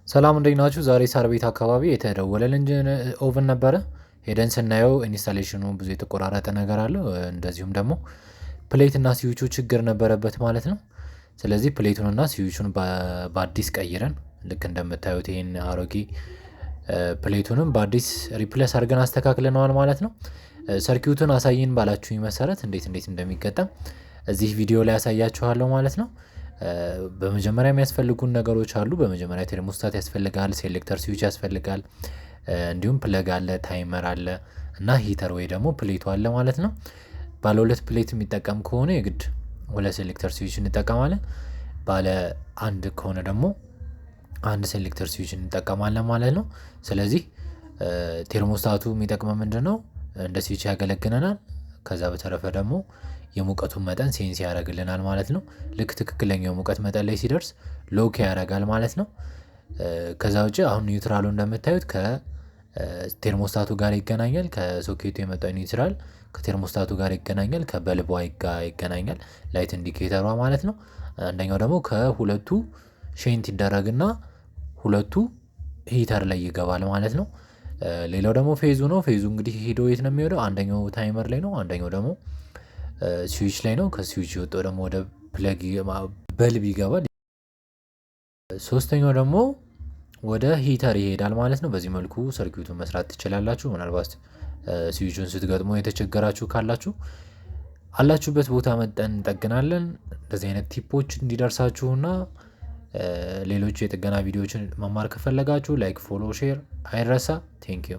ሰላም እንዴት ናችሁ? ዛሬ ሳር ቤት አካባቢ የተደወለልን ኦቭን ነበረ። ሄደን ስናየው ኢንስታሌሽኑ ብዙ የተቆራረጠ ነገር አለው። እንደዚሁም ደግሞ ፕሌት እና ስዊቹ ችግር ነበረበት ማለት ነው። ስለዚህ ፕሌቱን እና ስዊቹን በአዲስ ቀይረን ልክ እንደምታዩት ይሄን አሮጌ ፕሌቱንም በአዲስ ሪፕለስ አድርገን አስተካክለነዋል ማለት ነው። ሰርኪዩቱን አሳይን ባላችሁኝ መሰረት እንዴት እንደሚገጠም እዚህ ቪዲዮ ላይ ያሳያችኋለሁ ማለት ነው። በመጀመሪያ የሚያስፈልጉን ነገሮች አሉ። በመጀመሪያ ቴርሞስታት ያስፈልጋል፣ ሴሌክተር ስዊች ያስፈልጋል፣ እንዲሁም ፕለግ አለ፣ ታይመር አለ እና ሂተር ወይ ደግሞ ፕሌቱ አለ ማለት ነው። ባለ ሁለት ፕሌት የሚጠቀም ከሆነ የግድ ሁለት ሴሌክተር ስዊች እንጠቀማለን። ባለ አንድ ከሆነ ደግሞ አንድ ሴሌክተር ስዊች እንጠቀማለን ማለት ነው። ስለዚህ ቴርሞስታቱ የሚጠቅመው ምንድነው? እንደ ስዊች ያገለግለናል። ከዛ በተረፈ ደግሞ የሙቀቱን መጠን ሴንስ ያደርግልናል ማለት ነው። ልክ ትክክለኛው ሙቀት መጠን ላይ ሲደርስ ሎክ ያደርጋል ማለት ነው። ከዛ ውጪ አሁን ኒውትራሉ እንደምታዩት ከቴርሞስታቱ ጋር ይገናኛል። ከሶኬቱ የመጣው ኒውትራል ከቴርሞስታቱ ጋር ይገናኛል፣ ከበልቧ ጋር ይገናኛል፣ ላይት ኢንዲኬተሯ ማለት ነው። አንደኛው ደግሞ ከሁለቱ ሼንት ይደረግና ሁለቱ ሂተር ላይ ይገባል ማለት ነው። ሌላው ደግሞ ፌዙ ነው። ፌዙ እንግዲህ ሄዶ የት ነው የሚሄደው? አንደኛው ታይመር ላይ ነው፣ አንደኛው ደግሞ ስዊች ላይ ነው። ከስዊች የወጣው ደግሞ ወደ ፕለግ በልብ ይገባል። ሶስተኛው ደግሞ ወደ ሂተር ይሄዳል ማለት ነው። በዚህ መልኩ ሰርኪዩቱን መስራት ትችላላችሁ። ምናልባት ስዊቹን ስትገጥሙ የተቸገራችሁ ካላችሁ አላችሁበት ቦታ መጠን እንጠግናለን። እንደዚህ አይነት ቲፖች እንዲደርሳችሁና ሌሎች የጥገና ቪዲዮዎችን መማር ከፈለጋችሁ ላይክ፣ ፎሎ፣ ሼር አይረሳ። ቴንኪዩ